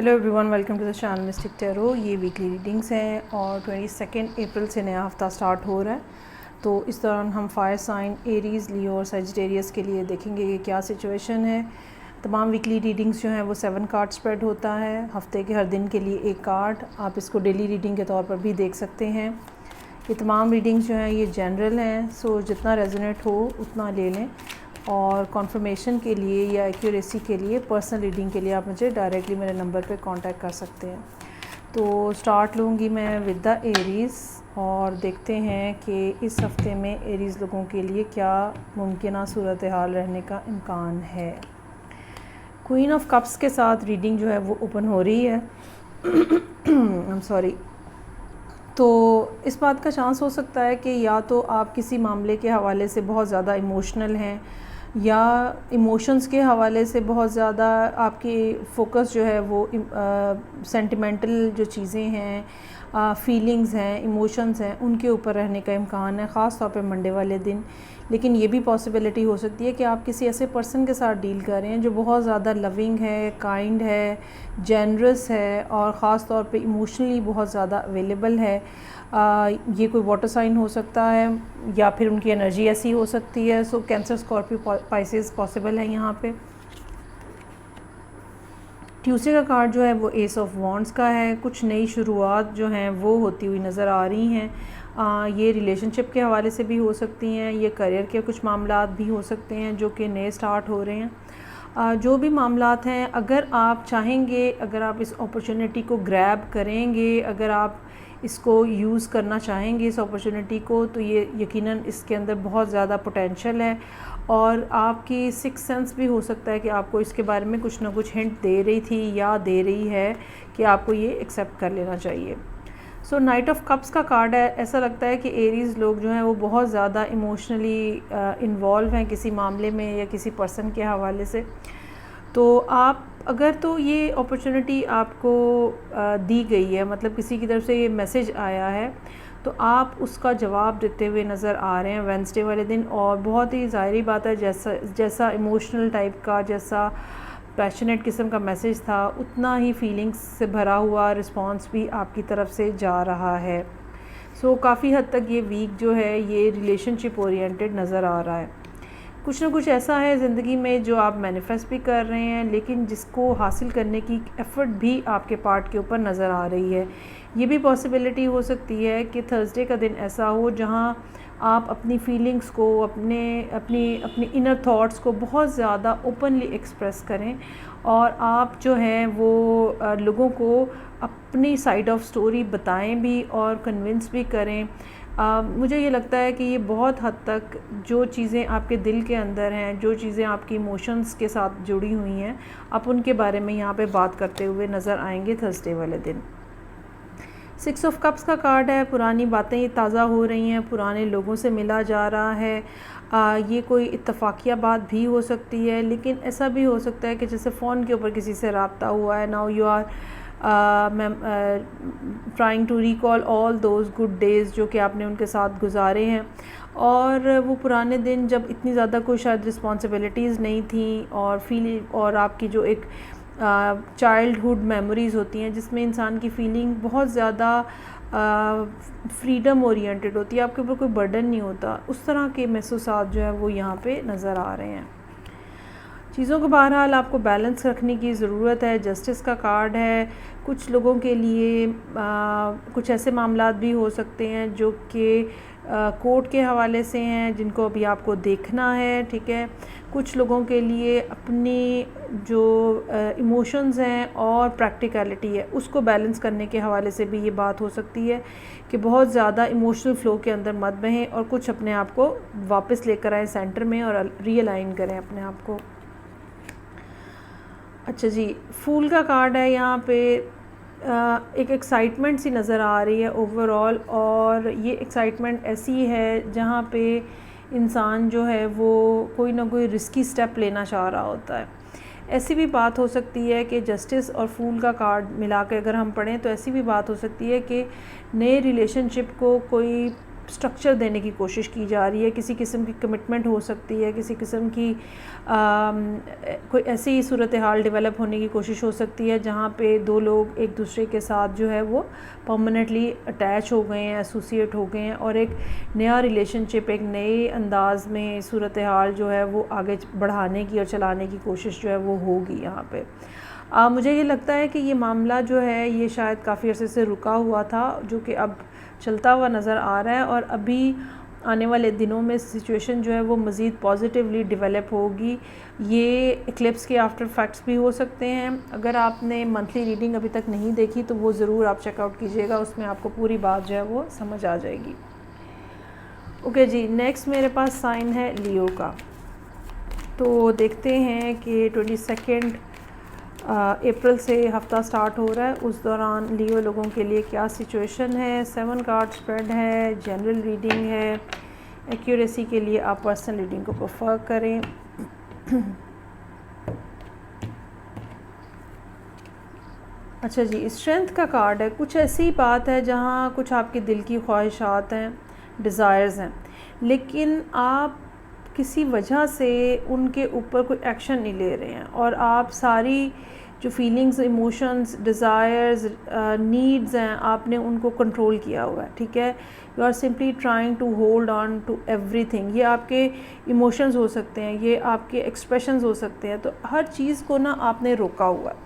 Hello everyone, welcome to the channel mystic tarot. ये weekly readings हैं और 22 अप्रैल से नया हफ्ता स्टार्ट हो रहा है। तो इस दौरान हम फायर साइन एरीज़, लियो और सजिटेरियस के लिए देखेंगे कि क्या सिचुएशन है। तमाम वीकली रीडिंग्स जो हैं वो 7 कार्ड स्प्रेड होता है। हफ्ते के हर दिन के लिए एक कार्ड। आप इसको डेली रीडिंग के तौर पर भी देख सकते हैं। ये तमाम रीडिंग्स जो हैं ये जनरल हैं, सो जितना रेजोनेट हो उतना ले लें। और कॉन्फर्मेशन के लिए या एक्यूरेसी के लिए, पर्सनल रीडिंग के लिए आप मुझे डायरेक्टली मेरे नंबर पे कांटेक्ट कर सकते हैं। तो स्टार्ट लूँगी मैं विद द एरीज़ और देखते हैं कि इस हफ्ते में एरीज़ लोगों के लिए क्या मुमकिन सूरत हाल रहने का इम्कान है। क्वीन ऑफ कप्स के साथ रीडिंग जो है वो ओपन हो रही है। I am sorry. तो इस बात का चांस हो सकता है कि या तो आप किसी मामले के हवाले से बहुत ज़्यादा इमोशनल हैं या इमोशंस के हवाले से बहुत ज़्यादा आपकी फ़ोकस जो है वो सेंटिमेंटल जो चीज़ें हैं, फीलिंग्स हैं, इमोशंस हैं, उनके ऊपर रहने का इम्कान है, ख़ास तौर पे मंडे वाले दिन। लेकिन ये भी पॉसिबिलिटी हो सकती है कि आप किसी ऐसे पर्सन के साथ डील कर रहे हैं जो बहुत ज़्यादा लविंग है, काइंड है, जेनरस है और ख़ास तौर पे इमोशनली बहुत ज़्यादा अवेलेबल है। ये कोई वाटर साइन हो सकता है या फिर उनकी एनर्जी ऐसी हो सकती है। सो कैंसर, स्कॉर्पियो, पाइसेस पॉसिबल है यहाँ पे। ट्यूसडे का कार्ड जो है वो एस ऑफ वॉन्ड्स का है। कुछ नई शुरुआत जो हैं वो होती हुई नज़र आ रही हैं। ये रिलेशनशिप के हवाले से भी हो सकती हैं, ये करियर के कुछ मामलात भी हो सकते हैं जो कि नए स्टार्ट हो रहे हैं। जो भी मामलात हैं, अगर आप चाहेंगे, अगर आप इस अपॉर्चुनिटी को ग्रैब करेंगे, अगर आप इसको यूज़ करना चाहेंगे इस अपॉर्चुनिटी को, तो ये यकीनन इसके अंदर बहुत ज़्यादा पोटेंशियल है और आपकी सिक्स सेंस भी हो सकता है कि आपको इसके बारे में कुछ ना कुछ हिंट दे रही थी या दे रही है कि आपको ये एक्सेप्ट कर लेना चाहिए। सो नाइट ऑफ कप्स का कार्ड है। ऐसा लगता है कि एरीज़ लोग जो हैं वो बहुत ज़्यादा इमोशनली इन्वॉल्व हैं किसी मामले में या किसी पर्सन के हवाले से। तो आप अगर तो ये अपॉर्चुनिटी आपको दी गई है, मतलब किसी की तरफ से ये मैसेज आया है, तो आप उसका जवाब देते हुए नज़र आ रहे हैं वेडनेसडे वाले दिन। और बहुत ही ज़ाहिरी बात है, जैसा इमोशनल टाइप का, जैसा पैशनेट किस्म का मैसेज था, उतना ही फीलिंग्स से भरा हुआ रिस्पॉन्स भी आपकी तरफ से जा रहा है। सो काफ़ी हद तक ये वीक जो है ये रिलेशनशिप ओरिएंटेड नज़र आ रहा है। कुछ ना कुछ ऐसा है ज़िंदगी में जो आप मैनिफेस्ट भी कर रहे हैं, लेकिन जिसको हासिल करने की एफ़र्ट भी आपके पार्ट के ऊपर नज़र आ रही है। ये भी पॉसिबिलिटी हो सकती है कि थर्सडे का दिन ऐसा हो जहां आप अपनी फीलिंग्स को, अपनी इनर थॉट्स को बहुत ज़्यादा ओपनली एक्सप्रेस करें और आप जो हैं वो लोगों को अपनी साइड ऑफ स्टोरी बताएं भी और कन्विंस भी करें। मुझे ये लगता है कि ये बहुत हद तक जो चीज़ें आपके दिल के अंदर हैं, जो चीज़ें आपकी इमोशंस के साथ जुड़ी हुई हैं, आप उनके बारे में यहाँ पे बात करते हुए नज़र आएंगे थर्सडे वाले दिन। 6 ऑफ कप्स का कार्ड है। पुरानी बातें ये ताज़ा हो रही हैं, पुराने लोगों से मिला जा रहा है। ये कोई इत्तफाकिया बात भी हो सकती है, लेकिन ऐसा भी हो सकता है कि जैसे फ़ोन के ऊपर किसी से रब्ता हुआ है, now you are trying to recall all those good days जो कि आपने उनके साथ गुजारे हैं। और वो पुराने दिन जब इतनी ज़्यादा कोई शायद रिस्पॉन्सिबिलिटीज़ नहीं थी और आपकी जो एक चाइल्डहुड मेमोरीज़ होती हैं जिसमें इंसान की फ़ीलिंग बहुत ज़्यादा फ्रीडम ओरिएंटेड होती है, आपके ऊपर कोई बर्डन नहीं होता, उस तरह के महसूसात जो है वो यहाँ पे नज़र आ रहे हैं। चीज़ों को बहरहाल आपको बैलेंस रखने की ज़रूरत है। जस्टिस का कार्ड है। कुछ लोगों के लिए कुछ ऐसे मामलात भी हो सकते हैं जो कि कोर्ट के हवाले से हैं, जिनको अभी आपको देखना है, ठीक है। कुछ लोगों के लिए अपनी जो इमोशंस हैं और प्रैक्टिकलिटी है उसको बैलेंस करने के हवाले से भी ये बात हो सकती है कि बहुत ज़्यादा इमोशनल फ़्लो के अंदर मत बहें और कुछ अपने आप को वापस लेकर आएँ सेंटर में और रीअलाइन करें अपने आप को। अच्छा जी, फूल का कार्ड है। यहाँ पे एक एक्साइटमेंट सी नज़र आ रही है ओवरऑल, और ये एक्साइटमेंट ऐसी है जहाँ पे इंसान जो है वो कोई ना कोई रिस्की स्टेप लेना चाह रहा होता है। ऐसी भी बात हो सकती है कि जस्टिस और फूल का कार्ड मिला के अगर हम पढ़ें तो ऐसी भी बात हो सकती है कि नए रिलेशनशिप को कोई स्ट्रक्चर देने की कोशिश की जा रही है, किसी किस्म की कमिटमेंट हो सकती है, किसी किस्म की कोई ऐसी सूरत हाल डेवलप होने की कोशिश हो सकती है जहाँ पे दो लोग एक दूसरे के साथ जो है वो परमानेंटली अटैच हो गए हैं, एसोसिएट हो गए हैं और एक नया रिलेशनशिप एक नए अंदाज में सूरत हाल जो है वो आगे बढ़ाने की और चलाने की कोशिश जो है वो होगी यहाँ पे। मुझे ये लगता है कि ये मामला जो है ये शायद काफ़ी अर्से से रुका हुआ था, जो कि अब चलता हुआ नज़र आ रहा है और अभी आने वाले दिनों में सिचुएशन जो है वो मज़ीद पॉजिटिवली डेवलप होगी। ये इक्लिप्स के आफ्टर फैक्ट्स भी हो सकते हैं। अगर आपने मंथली रीडिंग अभी तक नहीं देखी तो वो ज़रूर आप चेकआउट कीजिएगा, उसमें आपको पूरी बात जो है वो समझ आ जाएगी। ओके जी, नेक्स्ट मेरे पास साइन है लियो का। तो देखते हैं कि 22 अप्रैल से हफ़्ता स्टार्ट हो रहा है, उस दौरान लियो लोगों के लिए क्या सिचुएशन है। 7 कार्ड स्प्रेड है, जनरल रीडिंग है। एक्यूरेसी के लिए आप पर्सनल रीडिंग को प्रेफर करें। अच्छा जी, स्ट्रेंथ का कार्ड है। कुछ ऐसी बात है जहाँ कुछ आपके दिल की ख्वाहिशात हैं, डिज़ायर्स हैं, लेकिन आप किसी वजह से उनके ऊपर कोई एक्शन नहीं ले रहे हैं और आप सारी जो फीलिंग्स, इमोशंस, डिज़ायर्स, नीड्स हैं, आपने उनको कंट्रोल किया हुआ है। ठीक है, you are simply trying to hold on to everything. ये आपके इमोशंस हो सकते हैं, ये आपके एक्सप्रेशंस हो सकते हैं। तो हर चीज़ को ना आपने रोका हुआ है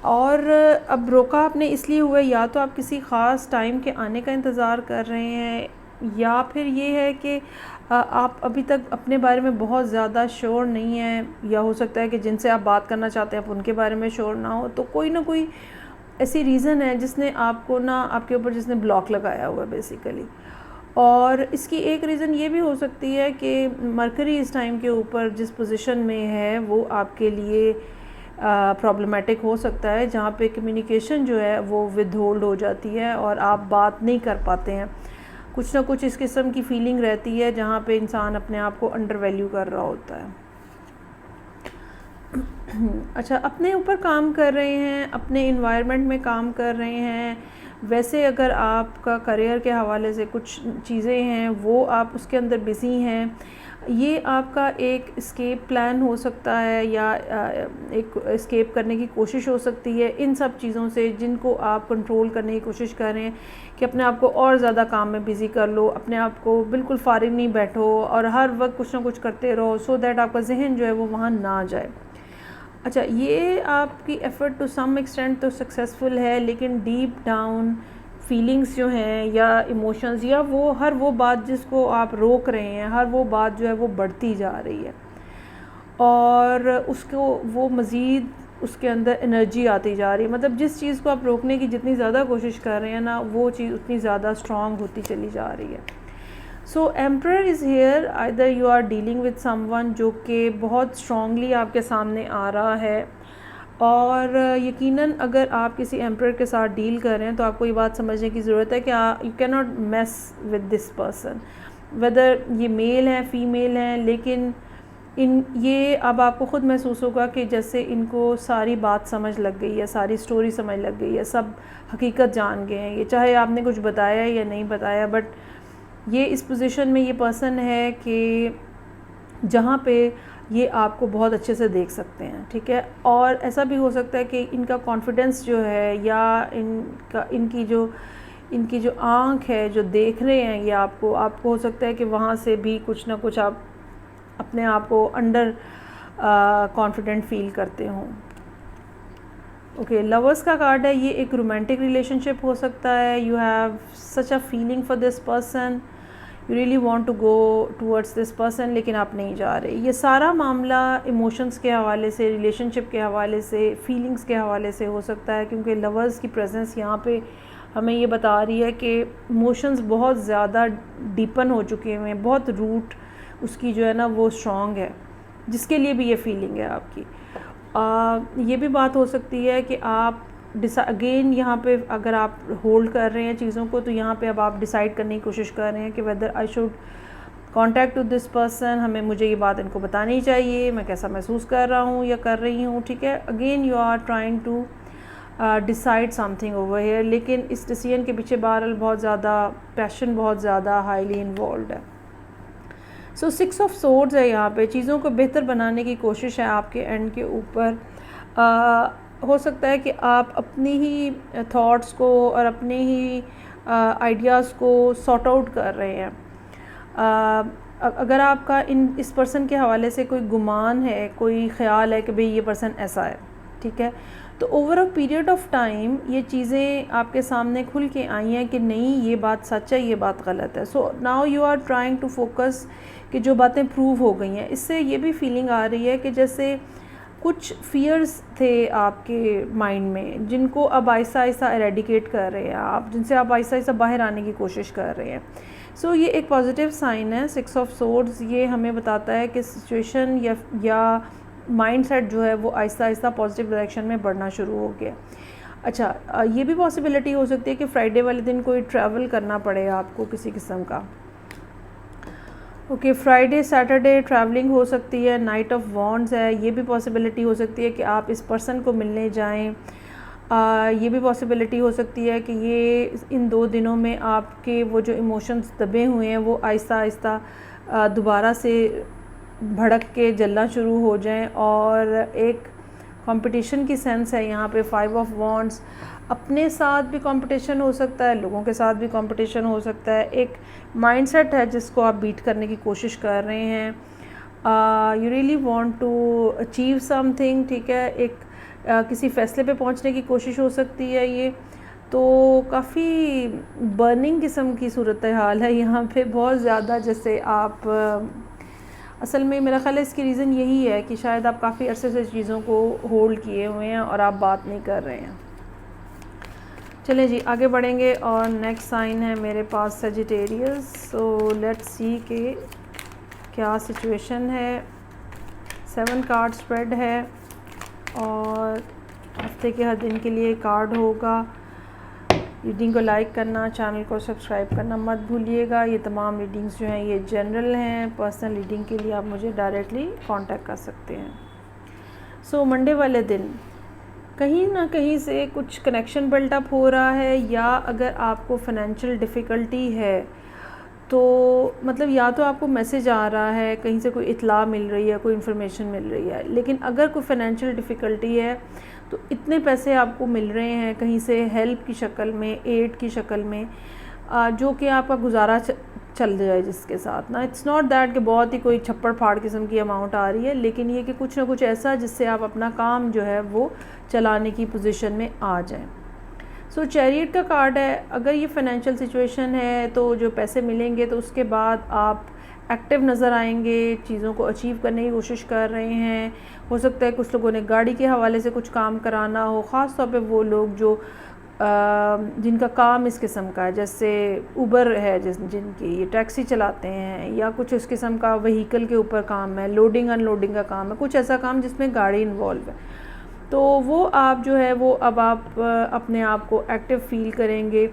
और अब रोका आपने इसलिए हुआ है, या तो आप किसी ख़ास टाइम के आने का इंतज़ार कर रहे हैं, या फिर ये है कि आप अभी तक अपने बारे में बहुत ज़्यादा श्योर नहीं हैं, या हो सकता है कि जिनसे आप बात करना चाहते हैं आप उनके बारे में श्योर ना हो। तो कोई ना कोई ऐसी रीज़न है जिसने आपको ना आपके ऊपर जिसने ब्लॉक लगाया हुआ है बेसिकली। और इसकी एक रीज़न ये भी हो सकती है कि मरकरी इस टाइम के ऊपर जिस पोजीशन में है वो आपके लिए प्रॉब्लमेटिक हो सकता है, जहाँ पे कम्युनिकेशन जो है वो विदहोल्ड हो जाती है और आप बात नहीं कर पाते हैं। कुछ ना कुछ इस किस्म की फीलिंग रहती है जहाँ पे इंसान अपने आप को अंडर वैल्यू कर रहा होता है। अच्छा, अपने ऊपर काम कर रहे हैं, अपने इन्वायरमेंट में काम कर रहे हैं। वैसे अगर आपका करियर के हवाले से कुछ चीज़ें हैं वो आप उसके अंदर बिज़ी हैं, ये आपका एक एस्केप प्लान हो सकता है या एक एस्केप करने की कोशिश हो सकती है इन सब चीज़ों से जिनको आप कंट्रोल करने की कोशिश कर रहे हैं कि अपने आप को और ज़्यादा काम में बिज़ी कर लो, अपने आप को बिल्कुल फारिग नहीं बैठो और हर वक्त कुछ ना कुछ करते रहो, सो दैट आपका जहन जो है वो वहाँ ना जाए। अच्छा, ये आपकी एफ़र्ट टू सम एक्सटेंट तो सक्सेसफुल है, लेकिन डीप डाउन फीलिंग्स जो हैं या इमोशंस या वो हर वो बात जिसको आप रोक रहे हैं, हर वो बात जो है वो बढ़ती जा रही है और उसको वो मज़ीद उसके अंदर एनर्जी आती जा रही है। मतलब जिस चीज़ को आप रोकने की जितनी ज़्यादा कोशिश कर रहे हैं ना, वो चीज़ उतनी ज़्यादा स्ट्रॉन्ग होती चली जा रही है। So emperor is here, either you are dealing with someone जो कि बहुत स्ट्रॉन्गली आपके सामने आ रहा है, और यकीनन अगर आप किसी एम्परर के साथ डील कर रहे हैं तो आपको ये बात समझने की ज़रूरत है कि you can not mess with this person, whether ये मेल है फीमेल हैं, लेकिन ये अब आपको ख़ुद महसूस होगा कि जैसे इनको सारी बात समझ लग गई है, सारी स्टोरी समझ लग गई है, सब हकीकत जान गए हैं। ये चाहे आपने कुछ बताया या नहीं बताया, बट ये इस पोजीशन में ये पर्सन है कि जहाँ पे ये आपको बहुत अच्छे से देख सकते हैं। ठीक है, और ऐसा भी हो सकता है कि इनका कॉन्फिडेंस जो है या इनकी जो आँख है जो देख रहे हैं ये आपको हो सकता है कि वहाँ से भी कुछ ना कुछ आप अपने आप को अंडर कॉन्फिडेंट फील करते हों। ओके, लवर्स का कार्ड है। ये एक रोमांटिक रिलेशनशिप हो सकता है। You have such a feeling for this person, you really want to go towards this person, लेकिन आप नहीं जा रहे। ये सारा मामला इमोशंस के हवाले से, रिलेशनशिप के हवाले से, फीलिंग्स के हवाले से हो सकता है, क्योंकि लवर्स की प्रेजेंस यहाँ पे हमें ये बता रही है कि इमोशंस बहुत ज़्यादा डीपन हो चुके हैं, बहुत रूट उसकी जो है ना वो स्ट्रॉन्ग है, जिसके लिए भी ये फीलिंग है आपकी। ये भी बात हो सकती है कि आप अगेन यहाँ पे अगर आप होल्ड कर रहे हैं चीज़ों को, तो यहाँ पे अब आप डिसाइड करने की कोशिश कर रहे हैं कि whether I should contact with this person, मुझे ये बात इनको बतानी चाहिए, मैं कैसा महसूस कर रहा हूँ या कर रही हूँ। ठीक है, again you are trying to decide something over here, लेकिन इस डिसीजन के पीछे बहरहाल बहुत ज़्यादा पैशन, बहुत ज़्यादा हाईली इन्वॉल्व है। सो 6 ऑफ सोर्ड्स है यहाँ पे, चीज़ों को बेहतर बनाने की कोशिश है आपके एंड के ऊपर। हो सकता है कि आप अपनी ही थॉट्स को और अपने ही आइडियाज़ को सॉर्ट आउट कर रहे हैं। अगर आपका इस पर्सन के हवाले से कोई गुमान है, कोई ख़्याल है कि भाई ये पर्सन ऐसा है, ठीक है, तो over a period of time ये चीज़ें आपके सामने खुल के आई हैं कि नहीं ये बात सच है, ये बात गलत है। So now you are trying to focus कि जो बातें प्रूव हो गई हैं। इससे ये भी फीलिंग आ रही है कि जैसे कुछ फियर्स थे आपके माइंड में जिनको अब आहिस्ता आहिस्ता एरेडिकेट कर रहे हैं आप, जिनसे आप आहिस्ता आहिस्ता बाहर आने की कोशिश कर रहे हैं। सो ये एक पॉजिटिव साइन है। 6 ऑफ सोर्ड्स ये हमें बताता है कि सिचुएशन या माइंडसेट जो है वो आहिस्ता आहिस्ता पॉजिटिव डायरेक्शन में बढ़ना शुरू हो गया। अच्छा, ये भी पॉसिबिलिटी हो सकती है कि फ्राइडे वाले दिन कोई ट्रैवल करना पड़े आपको किसी किस्म का। ओके, फ्राइडे सैटरडे ट्रैवलिंग हो सकती है। नाइट ऑफ वॉन्ड्स है, ये भी पॉसिबिलिटी हो सकती है कि आप इस पर्सन को मिलने जाएं। ये भी पॉसिबिलिटी हो सकती है कि ये इन 2 दिनों में आपके वो जो इमोशंस दबे हुए हैं वो आहिस्ता आहिस्ता दोबारा से भड़क के जलना शुरू हो जाएं, और एक कंपटीशन की सेंस है यहाँ पे। 5 ऑफ वॉन्ड्स, अपने साथ भी कंपटीशन हो सकता है, लोगों के साथ भी कंपटीशन हो सकता है। एक माइंडसेट है जिसको आप बीट करने की कोशिश कर रहे हैं। You really want to achieve something, ठीक है, एक किसी फ़ैसले पे पहुंचने की कोशिश हो सकती है ये। तो काफ़ी बर्निंग किस्म की सूरत हाल है यहाँ पे, बहुत ज़्यादा। जैसे आप असल में मेरा ख़्याल है इसकी रीज़न यही है कि शायद आप काफ़ी अरसे से चीज़ों को होल्ड किए हुए हैं और आप बात नहीं कर रहे हैं। चलें जी, आगे बढ़ेंगे और नेक्स्ट साइन है मेरे पास सजिटेरियस। सो लेट्स सी कि क्या सिचुएशन है। 7 कार्ड स्प्रेड है और हफ्ते के हर दिन के लिए कार्ड होगा। रीडिंग को लाइक करना, चैनल को सब्सक्राइब करना मत भूलिएगा। ये तमाम रीडिंग्स जो हैं ये जनरल हैं। पर्सनल रीडिंग के लिए आप मुझे डायरेक्टली कांटेक्ट कर सकते हैं। सो मंडे वाले दिन कहीं ना कहीं से कुछ कनेक्शन बिल्टअप हो रहा है, या अगर आपको फाइनेंशियल डिफ़िकल्टी है तो मतलब या तो आपको मैसेज आ रहा है, कहीं से कोई इत्तला मिल रही है, कोई इन्फॉर्मेशन मिल रही है। लेकिन अगर कोई फाइनेंशियल डिफ़िकल्टी है तो इतने पैसे आपको मिल रहे हैं कहीं से हेल्प की शक्ल में, एड की शक्ल में, जो कि आपका गुजारा चल जाए जिसके साथ ना। इट्स नॉट दैट कि बहुत ही कोई छप्पड़ फाड़ किस्म की अमाउंट आ रही है, लेकिन ये कि कुछ ना कुछ ऐसा जिससे आप अपना काम जो है वो चलाने की पोजीशन में आ जाएं। सो चैरियट का कार्ड है। अगर ये फाइनेंशियल सिचुएशन है तो जो पैसे मिलेंगे तो उसके बाद आप एक्टिव नज़र आएंगे, चीज़ों को अचीव करने की कोशिश कर रहे हैं। हो सकता है कुछ लोगों ने गाड़ी के हवाले से कुछ काम कराना हो, ख़ास तौर पे वो लोग जो जिनका काम इस किस्म का है, जैसे उबर है जिनकी ये टैक्सी चलाते हैं, या कुछ इस किस्म का व्हीकल के ऊपर काम है, लोडिंग अनलोडिंग का काम है, कुछ ऐसा काम जिसमें गाड़ी इन्वॉल्व है। तो वो आप जो है वो अब आप अपने आप को एक्टिव फील करेंगे।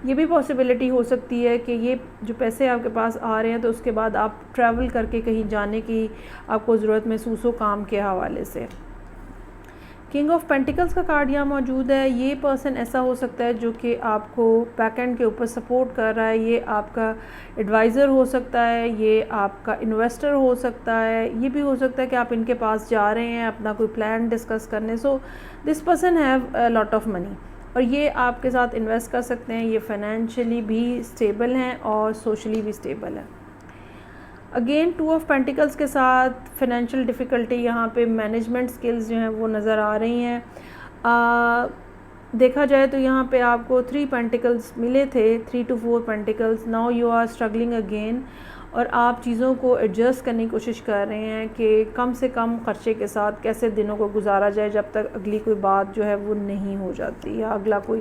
ये भी पॉसिबिलिटी हो सकती है कि ये जो पैसे आपके पास आ रहे हैं तो उसके बाद आप ट्रैवल करके कहीं जाने की आपको ज़रूरत महसूस हो काम के हवाले से। किंग ऑफ पेंटिकल्स का कार्ड यहाँ मौजूद है। ये पर्सन ऐसा हो सकता है जो कि आपको बैक एंड के ऊपर सपोर्ट कर रहा है। ये आपका एडवाइज़र हो सकता है, ये आपका इन्वेस्टर हो सकता है, ये भी हो सकता है कि आप इनके पास जा रहे हैं अपना कोई प्लान डिस्कस करने। So this person have a lot of money और ये आपके साथ इन्वेस्ट कर सकते हैं। ये फाइनेंशियली भी स्टेबल हैं और सोशली भी स्टेबल है। अगेन 2 ऑफ पेंटिकल्स के साथ फाइनेंशियल डिफ़िकल्टी, यहाँ पे मैनेजमेंट स्किल्स जो हैं वो नज़र आ रही हैं। देखा जाए तो यहाँ पे आपको 3 पेंटिकल्स मिले थे, 3 to 4 pentacles. Now you are struggling again और आप चीज़ों को एडजस्ट करने की कोशिश कर रहे हैं कि कम से कम ख़र्चे के साथ कैसे दिनों को गुजारा जाए जब तक अगली कोई बात जो है वो नहीं हो जाती या अगला कोई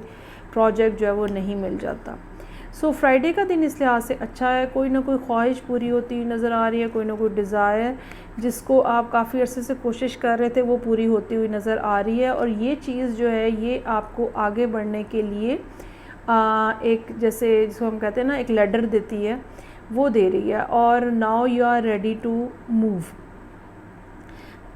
प्रोजेक्ट जो है वो नहीं मिल जाता। सो फ्राइडे का दिन इस लिहाज से अच्छा है। कोई ना कोई ख्वाहिश पूरी होती हुई नज़र आ रही है, कोई ना कोई डिज़ायर जिसको आप काफ़ी अरसे से कोशिश कर रहे थे वो पूरी होती हुई नज़र आ रही है। और ये चीज़ जो है ये आपको आगे बढ़ने के लिए एक जैसे जिसको हम कहते हैं ना एक लैडर देती है, वो दे रही है। और now you are ready to move.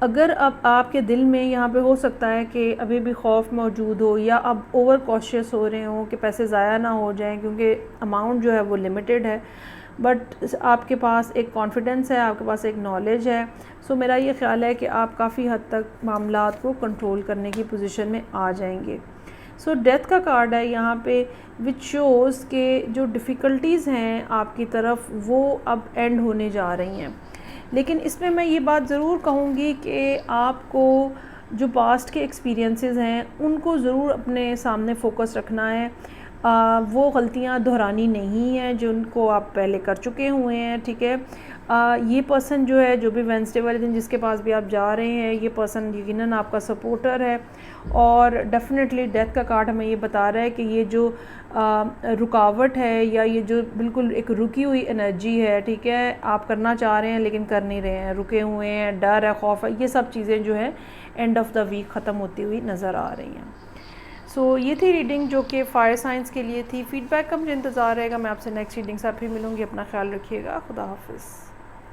अगर अब आपके दिल में यहाँ पे हो सकता है कि अभी भी खौफ मौजूद हो या आप ओवर कॉशियस हो रहे हो कि पैसे ज़ाया ना हो जाएं क्योंकि अमाउंट जो है वो लिमिटेड है, बट आपके पास एक कॉन्फिडेंस है, आपके पास एक नॉलेज है, सो मेरा ये ख़्याल है कि आप काफ़ी हद तक मामलात को कंट्रोल करने की पोजीशन में आ जाएंगे। सो डेथ का कार्ड है यहाँ पे, विच शोज़ के जो डिफ़िकल्टीज़ हैं आपकी तरफ वो अब एंड होने जा रही हैं। लेकिन इसमें मैं ये बात ज़रूर कहूँगी कि आपको जो पास्ट के एक्सपीरियंसेस हैं उनको ज़रूर अपने सामने फ़ोकस रखना है। वो गलतियाँ दोहरानी नहीं हैं जिनको आप पहले कर चुके हुए हैं, ठीक है। ये पर्सन जो है, जो भी वेडनेसडे वाले दिन जिसके पास भी आप जा रहे हैं, ये पर्सन यकीनन आपका सपोर्टर है और डेफिनेटली डेथ का कार्ड हमें ये बता रहा है कि ये जो रुकावट है या ये जो बिल्कुल एक रुकी हुई एनर्जी है, ठीक है, आप करना चाह रहे हैं लेकिन कर नहीं रहे हैं, रुके हुए हैं, डर है, खौफ है, ये सब चीज़ें जो है एंड ऑफ द वीक ख़त्म होती हुई नज़र आ रही हैं। सो ये थी रीडिंग जो कि फायर साइंस के लिए थी। फीडबैक का मुझे इंतज़ार रहेगा। मैं आपसे नेक्स्ट रीडिंग से फिर मिलूँगी। अपना ख्याल रखिएगा। खुदा हाफिज़।